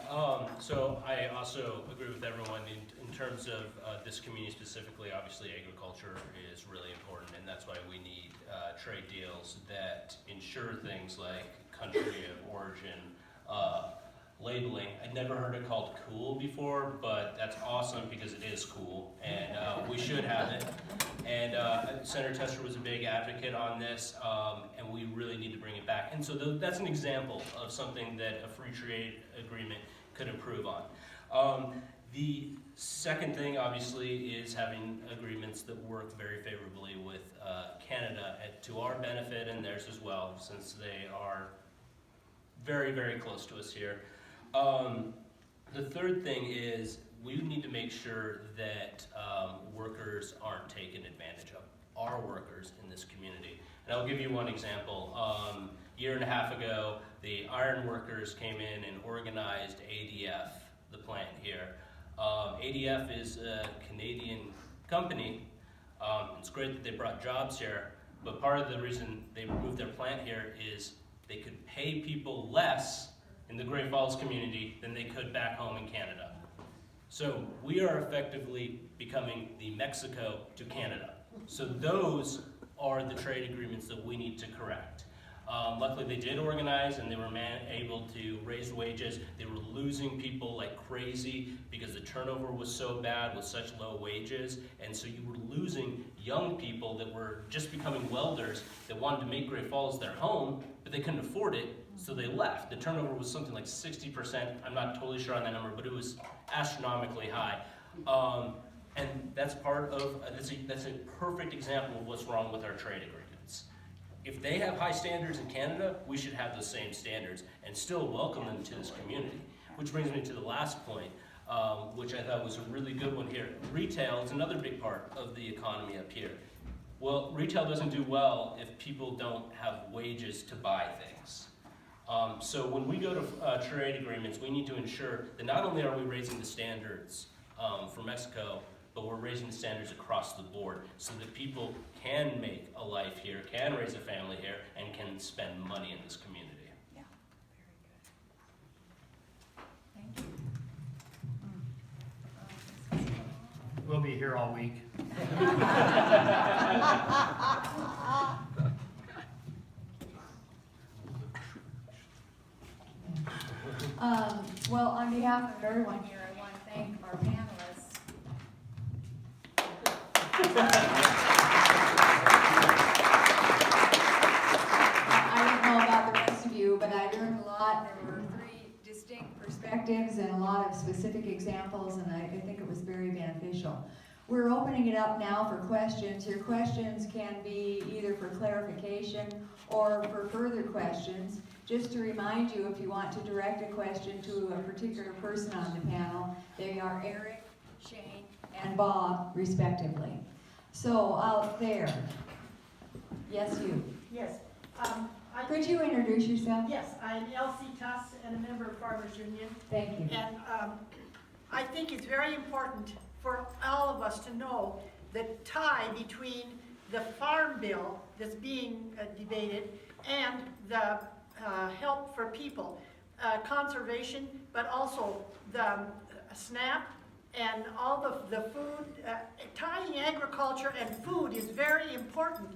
so I also agree with everyone in terms of this community specifically. Obviously, agriculture is really important, and that's why we need trade deals that ensure things like country of origin labeling. I'd never heard it called cool before, but that's awesome because it is cool, and we should have it. And Senator Tester was a big advocate on this, and we really need to bring it back. And so that's an example of something that a free trade agreement could improve on. The second thing, obviously, is having agreements that work very favorably with Canada to our benefit and theirs as well, since they are very, very close to us here. The third thing is we need to make sure that workers aren't taken advantage of. our workers in this community. And I'll give you one example. A year and a half ago, the iron workers came in and organized ADF, the plant here. ADF is a Canadian company. It's great that they brought jobs here, but part of the reason they moved their plant here is they could pay people less in the Great Falls community than they could back home in Canada. So we are effectively becoming the Mexico to Canada. So those are the trade agreements that we need to correct. Luckily they did organize and they were able to raise wages. They were losing people like crazy because the turnover was so bad with such low wages. And so you were losing young people that were just becoming welders that wanted to make Great Falls their home, but they couldn't afford it, so they left. The turnover was something like 60%. I'm not totally sure on that number, but it was astronomically high. And that's part of, that's a perfect example of what's wrong with our trade agreements. If they have high standards in Canada, we should have those same standards and still welcome them to this community. Which brings me to the last point, which I thought was a really good one here. Retail is another big part of the economy up here. Well, retail doesn't do well if people don't have wages to buy things. So when we go to trade agreements, we need to ensure that not only are we raising the standards for Mexico, but we're raising the standards across the board so that people can make a life here, can raise a family here, and can spend money in this community. Yeah, very good. Thank you. We'll be here all week. Well, on behalf of everyone here, I want to thank our panelists. I don't know about the rest of you, but I learned a lot. There were 3 distinct perspectives and a lot of specific examples, and I think it was very beneficial. We're opening it up now for questions. Your questions can be either for clarification or for further questions. Just to remind you, if you want to direct a question to a particular person on the panel, they are Eric, Shane, and Bob, respectively. So out there, yes, you. Yes. Could you introduce yourself? Yes, I'm Elsie Tuss and a member of Farmers Union. Thank you. And I think it's very important for all of us to know the tie between the farm bill that's being debated and the help for people, conservation, but also the SNAP and all the food. Tying agriculture and food is very important,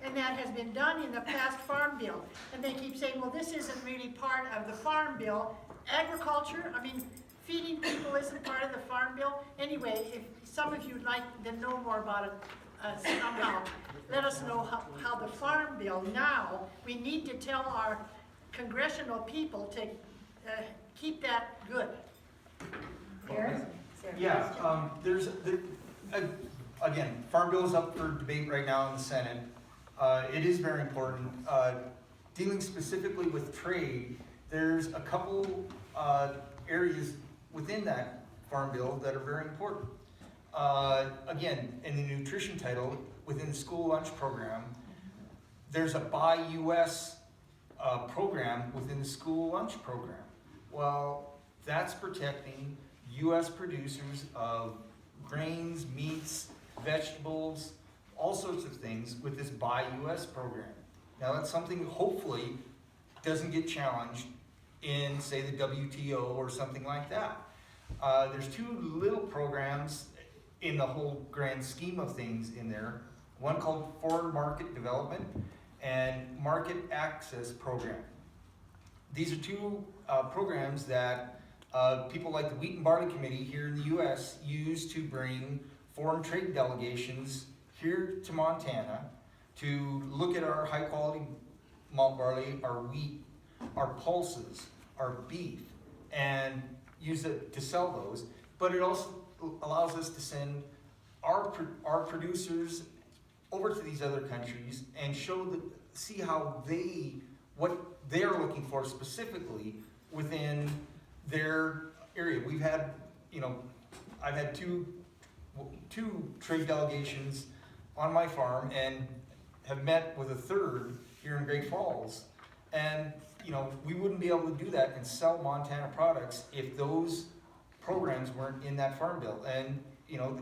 and that has been done in the past farm bill. And they keep saying, well, this isn't really part of the farm bill. Agriculture, I mean, feeding people isn't part of the farm bill. Anyway, if some of you would like to know more about it somehow, let us know how the farm bill now, we need to tell our congressional people to keep that good. Eric? Yeah, again, Farm Bill is up for debate right now in the Senate. It is very important. Dealing specifically with trade, there's a couple areas within that Farm Bill that are very important. Again, in the nutrition title, within the school lunch program, there's a Buy US program within the school lunch program. Well, that's protecting US producers of grains, meats, vegetables, all sorts of things with this Buy US program. Now that's something hopefully doesn't get challenged in, say, the WTO or something like that. There's 2 little programs in the whole grand scheme of things in there. One called Foreign Market Development and Market Access Program. These are 2 programs that people like the Wheat and Barley Committee here in the U.S. use to bring foreign trade delegations here to Montana to look at our high quality malt barley, our wheat, our pulses, our beef, and use it to sell those. But it also allows us to send our producers over to these other countries and see how what they're looking for specifically within their area. We've had, I've had two trade delegations on my farm and have met with a third here in Great Falls. And, you know, we wouldn't be able to do that and sell Montana products if those programs weren't in that farm bill. And, you know,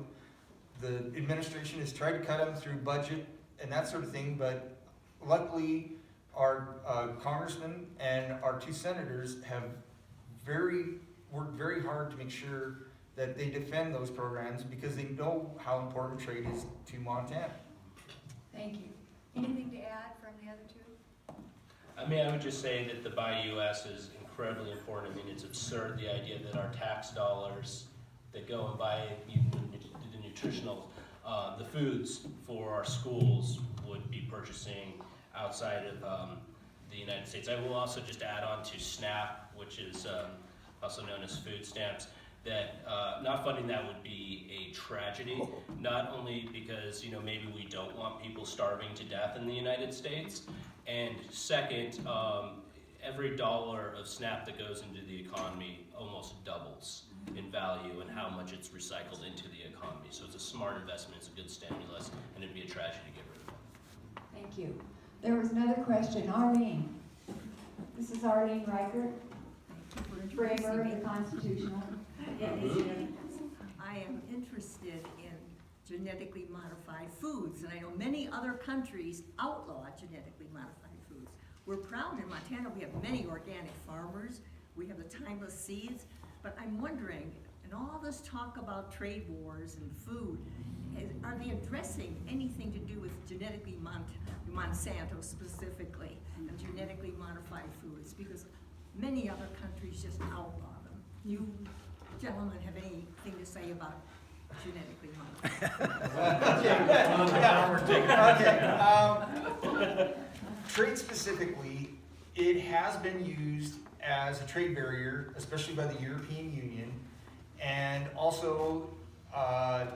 the administration has tried to cut them through budget and that sort of thing, but luckily our congressman and our 2 senators have worked very hard to make sure that they defend those programs because they know how important trade is to Montana. Thank you. Anything to add from the other two? I mean, I would just say that the Buy US is incredibly important. I mean, it's absurd, the idea that our tax dollars that go and buy the nutritional, the foods for our schools would be purchasing outside of the United States. I will also just add on to SNAP, which is also known as food stamps, that not funding that would be a tragedy, not only because, you know, maybe we don't want people starving to death in the United States, and second, every dollar of SNAP that goes into the economy almost doubles in value and how much it's recycled into the economy. So it's a smart investment, it's a good stimulus, and it'd be a tragedy to get rid of it. Thank you. There was another question. Arlene. This is Arlene Reichert, framer of the Constitutional. I am interested in genetically modified foods, and I know many other countries outlaw genetically modified foods. We're proud in Montana, we have many organic farmers, we have the timeless seeds, but I'm wondering, in all this talk about trade wars and food, are they addressing anything to do with genetically Monsanto specifically, and genetically modified foods? Because many other countries just outlaw them. You gentlemen have anything to say about genetically modified? Trade specifically, it has been used as a trade barrier, especially by the European Union, and also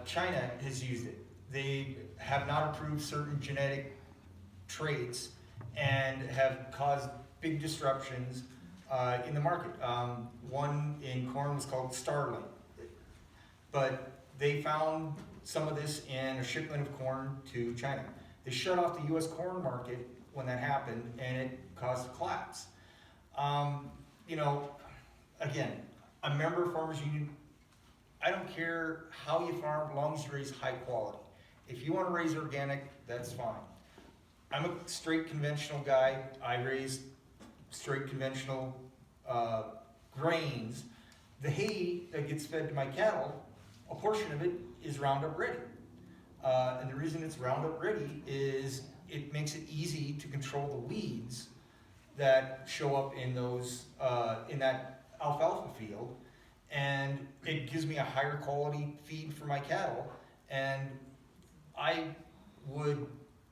China has used it. They have not approved certain genetic traits and have caused big disruptions in the market. One in corn was called Starling, but they found some of this in a shipment of corn to China. They shut off the U.S. corn market when that happened, and it caused a collapse. You know, again, a member of Farmers Union, I don't care how you farm, as long as you raise high quality. If you want to raise organic, that's fine. I'm a straight conventional guy. I raise straight conventional grains. The hay that gets fed to my cattle, a portion of it is Roundup Ready. And the reason it's Roundup Ready is it makes it easy to control the weeds that show up in those in that alfalfa field, and it gives me a higher quality feed for my cattle. And I would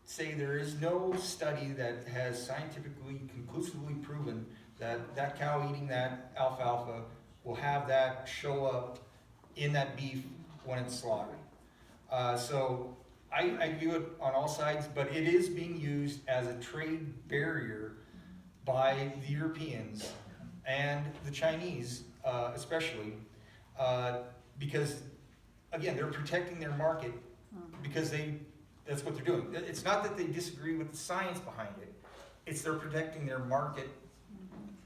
say there is no study that has scientifically conclusively proven that that cow eating that alfalfa will have that show up in that beef when it's slaughtered. So I view it on all sides, but it is being used as a trade barrier by the Europeans and the Chinese especially, because again, they're protecting their market because that's what they're doing. It's not that they disagree with the science behind it, it's they're protecting their market,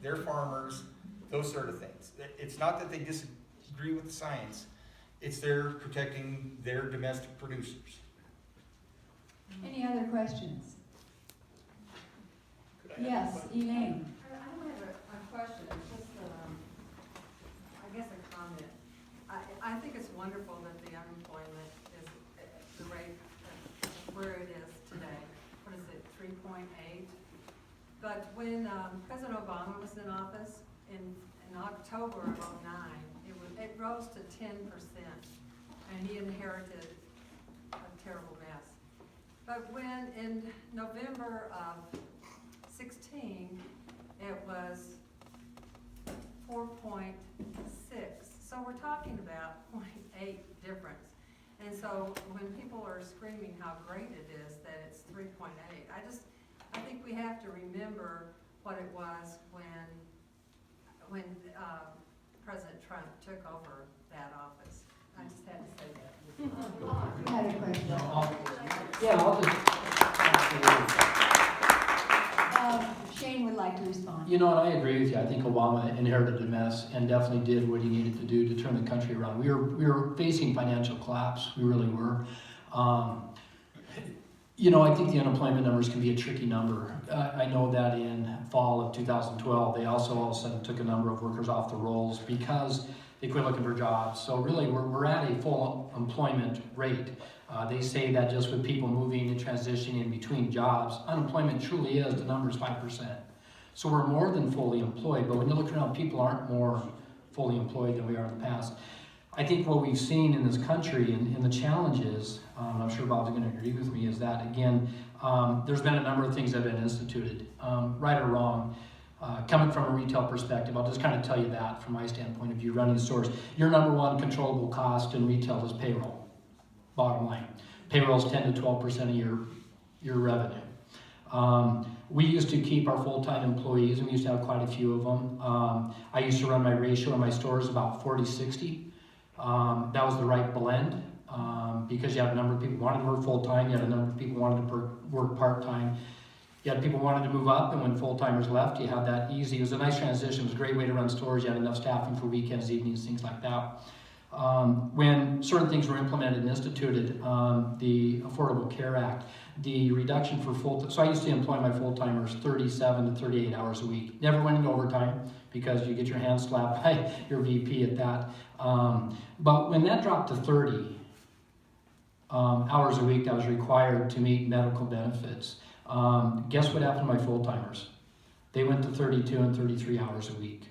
their farmers, those sort of things. It's not that they disagree with the science, it's they're protecting their domestic producers. Any other questions? Yes, Elaine. I don't have a question, it's just, I guess a comment. I think it's wonderful that the unemployment is the rate where it is today. What is it, 3.8? But when President Obama was in office in October of '09, it rose to 10%, and he inherited a terrible mess. But when in November of 16, it was 4.6. So we're talking about 0.8 difference. And so when people are screaming how great it is that it's 3.8, I think we have to remember what it was when President Trump took over that office. I just had to say that. You had a question. Yeah, I'll just, absolutely. Shane would like to respond. You know, and I agree with you. I think Obama inherited a mess and definitely did what he needed to do to turn the country around. We were facing financial collapse. We really were. You know, I think the unemployment numbers can be a tricky number. I know that in fall of 2012, they also all of a sudden took a number of workers off the rolls because they quit looking for jobs. So really, we're at a full employment rate. They say that just with people moving and transitioning between jobs, unemployment truly is, the number's 5%. So we're more than fully employed, but when you look around, people aren't more fully employed than we are in the past. I think what we've seen in this country and the challenges, I'm sure Bob's going to agree with me, is that, again, there's been a number of things that have been instituted, right or wrong. Coming from a retail perspective, I'll just kind of tell you that from my standpoint of view, running stores. Your number one controllable cost in retail is payroll, bottom line. Payroll is 10 to 12% of your revenue. We used to keep our full-time employees, and we used to have quite a few of them. I used to run my ratio in my stores about 40-60. That was the right blend, because you had a number of people who wanted to work full-time, you had a number of people who wanted to work part-time. You had people who wanted to move up, and when full-timers left, you had that easy. It was a nice transition. It was a great way to run stores. You had enough staffing for weekends, evenings, things like that. When certain things were implemented and instituted, the Affordable Care Act, the reduction for so I used to employ my full-timers 37 to 38 hours a week. Never went into overtime because you get your hands slapped by your VP at that. But when that dropped to 30 hours a week that was required to meet medical benefits, guess what happened to my full-timers? They went to 32 and 33 hours a week.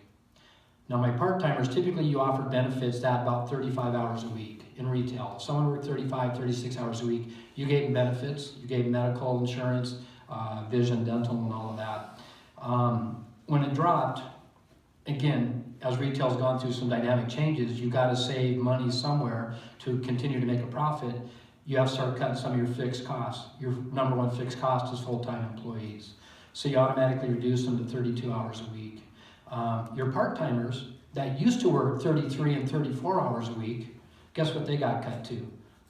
Now my part-timers, typically you offer benefits at about 35 hours a week in retail. If someone worked 35, 36 hours a week, you gave them benefits, you gave them medical insurance, vision, dental, and all of that. When it dropped, again, as retail's gone through some dynamic changes, you've got to save money somewhere to continue to make a profit. You have to start cutting some of your fixed costs. Your number one fixed cost is full-time employees. So you automatically reduce them to 32 hours a week. Your part-timers that used to work 33 and 34 hours a week, guess what they got cut to?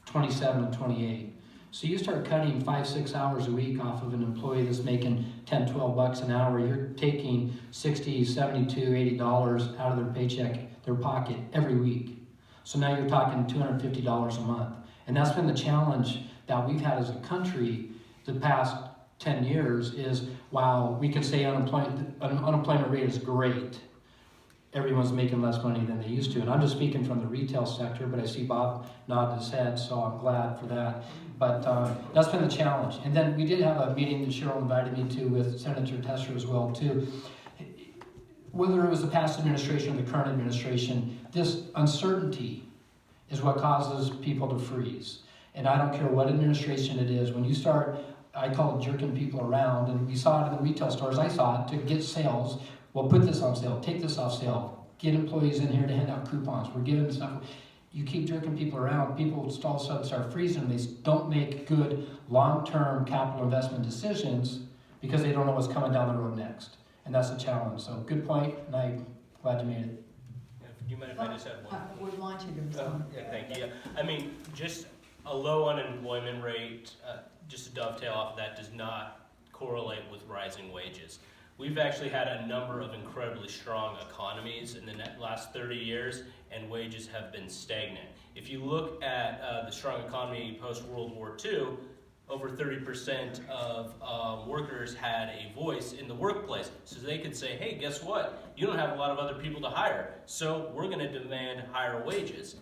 27 and 28. So you start cutting 5-6 hours a week off of an employee that's making 10, 12 bucks an hour. You're taking 60, 72, $80 out of their paycheck, their pocket every week. So now you're talking $250 a month. And that's been the challenge that we've had as a country the past 10 years is, while we can say unemployment rate is great, everyone's making less money than they used to. And I'm just speaking from the retail sector, but I see Bob nodding his head, so I'm glad for that. But that's been the challenge. And then we did have a meeting that Cheryl invited me to with Senator Tester as well, too. Whether it was the past administration or the current administration, this uncertainty is what causes people to freeze. And I don't care what administration it is, when you start, I call it jerking people around, and we saw it in the retail stores, I saw it, to get sales. Well, put this on sale, take this off sale, get employees in here to hand out coupons, we're giving stuff. You keep jerking people around, people all of a sudden start freezing, and they don't make good long-term capital investment decisions because they don't know what's coming down the road next. And that's a challenge. So good point, and I'm glad you made it. Do you mind if I just add one? Would want you to respond. Yeah, thank you. Yeah. I mean, just a low unemployment rate, just to dovetail off of that, does not correlate with rising wages. We've actually had a number of incredibly strong economies in the last 30 years, and wages have been stagnant. If you look at the strong economy post-World War II, over 30% of workers had a voice in the workplace. So they could say, hey, guess what? You don't have a lot of other people to hire, so we're going to demand higher wages.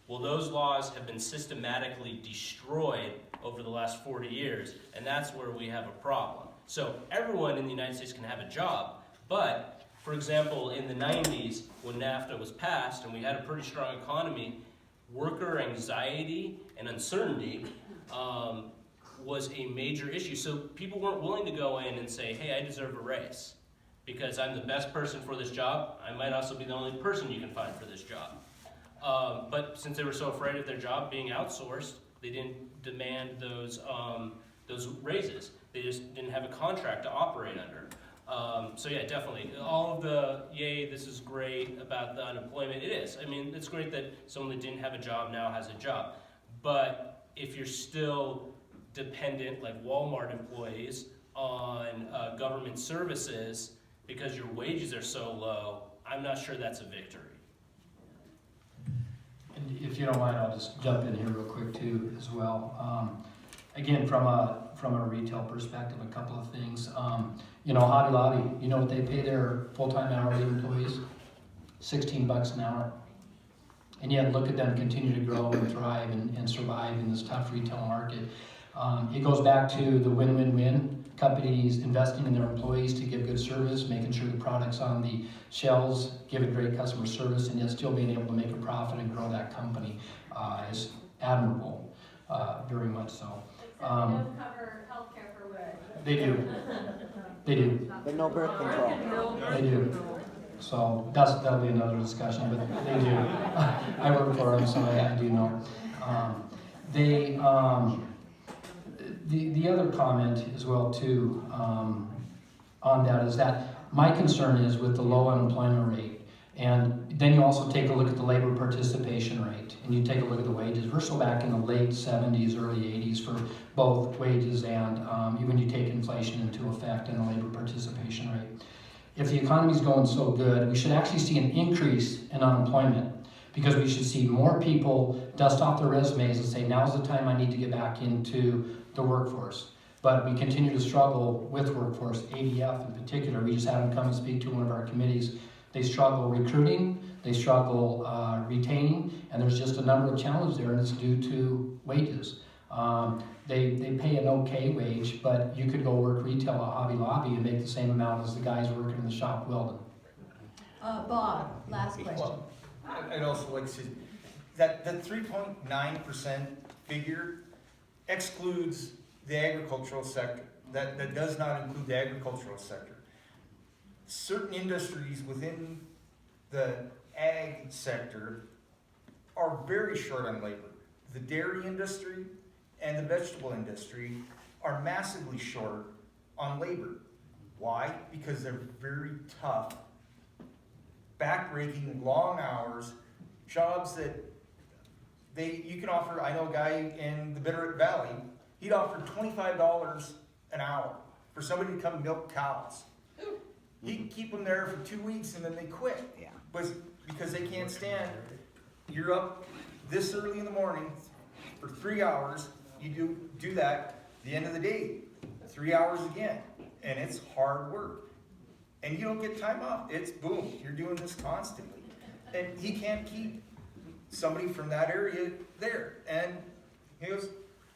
Well, those laws have been systematically destroyed over the last 40 years, and that's where we have a problem. So everyone in the United States can have a job, but, for example, in the 90s, when NAFTA was passed and we had a pretty strong economy, worker anxiety and uncertainty was a major issue. So people weren't willing to go in and say, hey, I deserve a raise because I'm the best person for this job. I might also be the only person you can find for this job. But since they were so afraid of their job being outsourced, they didn't demand those raises. They just didn't have a contract to operate under. So yeah, definitely. All of the, yay, this is great about the unemployment, it is. I mean, it's great that someone that didn't have a job now has a job. But if you're still dependent, like Walmart employees, on government services because your wages are so low, I'm not sure that's a victory. And if you don't mind, I'll just jump in here real quick too as well. Again, from a retail perspective, a couple of things. You know, Hobby Lobby, you know what they pay their full-time hourly employees? $16 an hour. And yet look at them continue to grow and thrive and survive in this tough retail market. It goes back to the win-win-win. Companies investing in their employees to give good service, making sure the product's on the shelves, giving great customer service, and yet still being able to make a profit and grow that company is admirable, very much so. Except they don't cover healthcare for women. They do. They do. But no birth control. They do. So that'll be another discussion, but they do. I work for them, so I do know. The other comment as well too on that is that my concern is with the low unemployment rate, and then you also take a look at the labor participation rate, and you take a look at the wages. We're still back in the late 70s, early 80s for both wages and even you take inflation into effect and the labor participation rate. If the economy's going so good, we should actually see an increase in unemployment, because we should see more people dust off their resumes and say, now's the time I need to get back into the workforce. But we continue to struggle with workforce, ADF in particular. We just had them come and speak to one of our committees. They struggle recruiting, they struggle retaining, and there's just a number of challenges there, and it's due to wages. They pay an okay wage, but you could go work retail at Hobby Lobby and make the same amount as the guys working in the shop welding. Bob, last question. Well, I'd also like to say that the 3.9% figure excludes the agricultural sector. That does not include the agricultural sector. Certain industries within the ag sector are very short on labor. The dairy industry and the vegetable industry are massively short on labor. Why? Because they're very tough, back-breaking, long hours, jobs that you can offer. I know a guy in the Bitterroot Valley, he'd offer $25 an hour for somebody to come milk cows. He'd keep them there for 2 weeks and then they quit. Yeah. But because they can't stand, you're up this early in the morning for 3 hours, you do that, the end of the day, 3 hours again, and it's hard work. And you don't get time off. It's boom, you're doing this constantly. And he can't keep somebody from that area there. And he goes,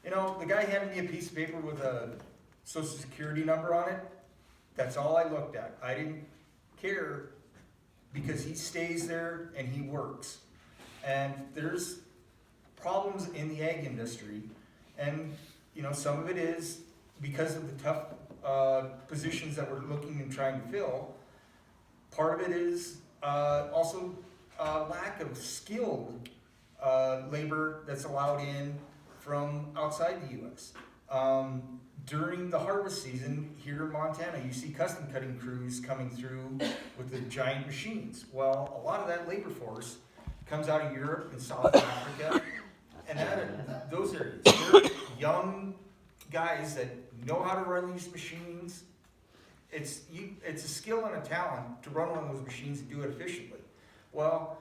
you know, the guy handed me a piece of paper with a social security number on it. That's all I looked at. I didn't care because he stays there and he works. And there's problems in the ag industry. And, you know, some of it is because of the tough positions that we're looking and trying to fill. Part of it is also lack of skilled labor that's allowed in from outside the U.S. During the harvest season here in Montana, you see custom cutting crews coming through with the giant machines. Well, a lot of that labor force comes out of Europe and South Africa, and those are young guys that know how to run these machines. It's a skill and a talent to run one of those machines and do it efficiently. Well,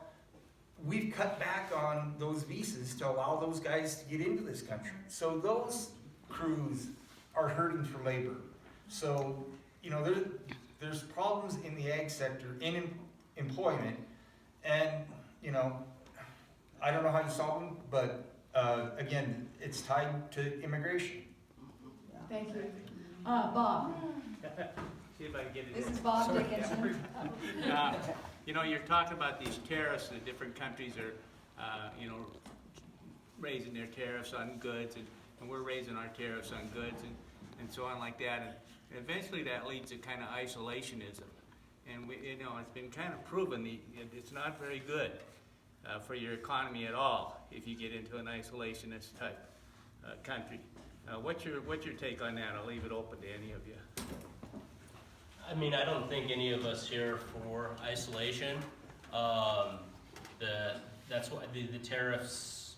we've cut back on those visas to allow those guys to get into this country. So those crews are hurting for labor. So, you know, there's problems in the ag sector, in employment, and, you know, I don't know how you solve them, but again, it's tied to immigration. Thank you. Bob, See if I can get it this in. is Bob Dickinson. You know, you're talking about these tariffs that different countries are, you know, raising their tariffs on goods, and we're raising our tariffs on goods, and so on like that. And eventually that leads to kind of isolationism. And we, you know, it's been kind of proven it's not very good for your economy at all if you get into an isolationist type country. What's your take on that? I'll leave it open to any of you. I mean, I don't think any of us here are for isolation. That's why the tariffs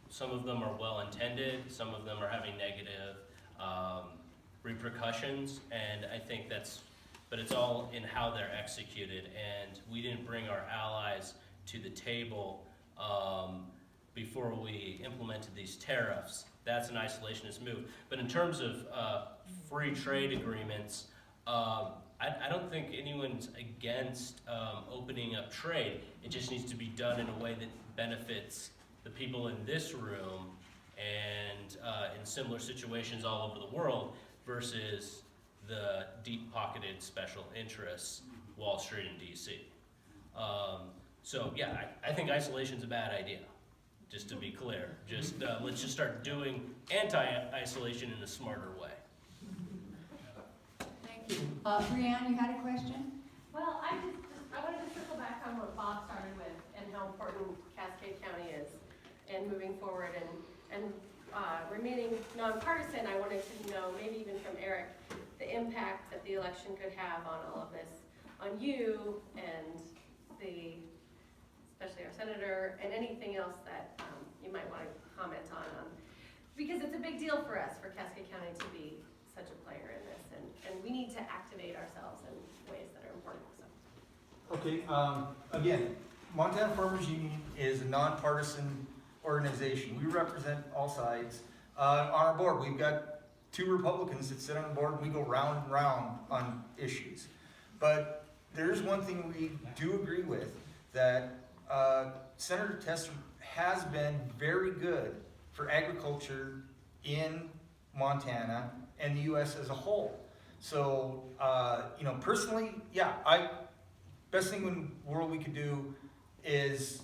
some of them are well-intended, some of them are having negative repercussions, and I think but it's all in how they're executed, and we didn't bring our allies to the table before we implemented these tariffs. That's an isolationist move. But in terms of free trade agreements, I don't think anyone's against opening up trade. It just needs to be done in a way that benefits the people in this room and in similar situations all over the world versus the deep-pocketed special interests, Wall Street and DC. So yeah, I think isolation's a bad idea, just to be clear. Let's just start doing anti-isolation in a smarter way. Thank you. Brianne, you had a question? Well, I wanted to circle back on what Bob started with and how important Cascade County is and moving forward and remaining nonpartisan. I wanted to know, maybe even from Eric, the impact that the election could have on all of this, on you and especially our senator, and anything else that you might want to comment on, because it's a big deal for us, for Cascade County to be such a player in this, and we need to activate ourselves in ways that are important. So. Okay, again, Montana Farmers Union is a nonpartisan organization. We represent all sides. On our board, we've got 2 Republicans that sit on the board, and we go round and round on issues. But there's one thing we do agree with, that Senator Tester has been very good for agriculture in Montana and the U.S. as a whole. So, personally, yeah, best thing in the world we could do is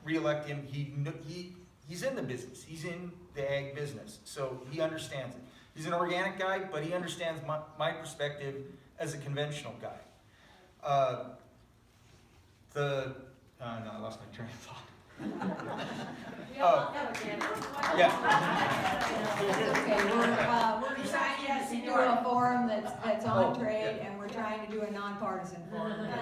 re-elect him. He's in the business. He's in the ag business, so he understands it. He's an organic guy, but he understands my perspective as a conventional guy. No, I lost my train of thought. It's okay, we're trying to do a forum that's on trade, and we're trying to do a nonpartisan forum, and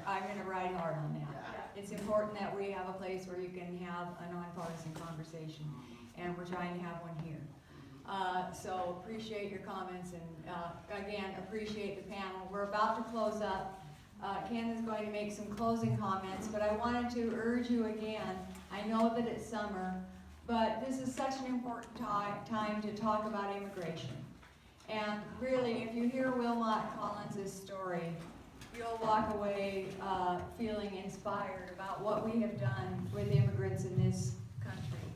I'm gonna ride hard on that. It's important that we have a place where you can have a nonpartisan conversation, and we're trying to have one here. So appreciate your comments, and again, appreciate the panel. We're about to close up. Ken is going to make some closing comments, but I wanted to urge you again, I know that it's summer, but this is such an important time to talk about immigration. And really, if you hear Wilmot Collins' story, you'll walk away feeling inspired about what we have done with immigrants in this country.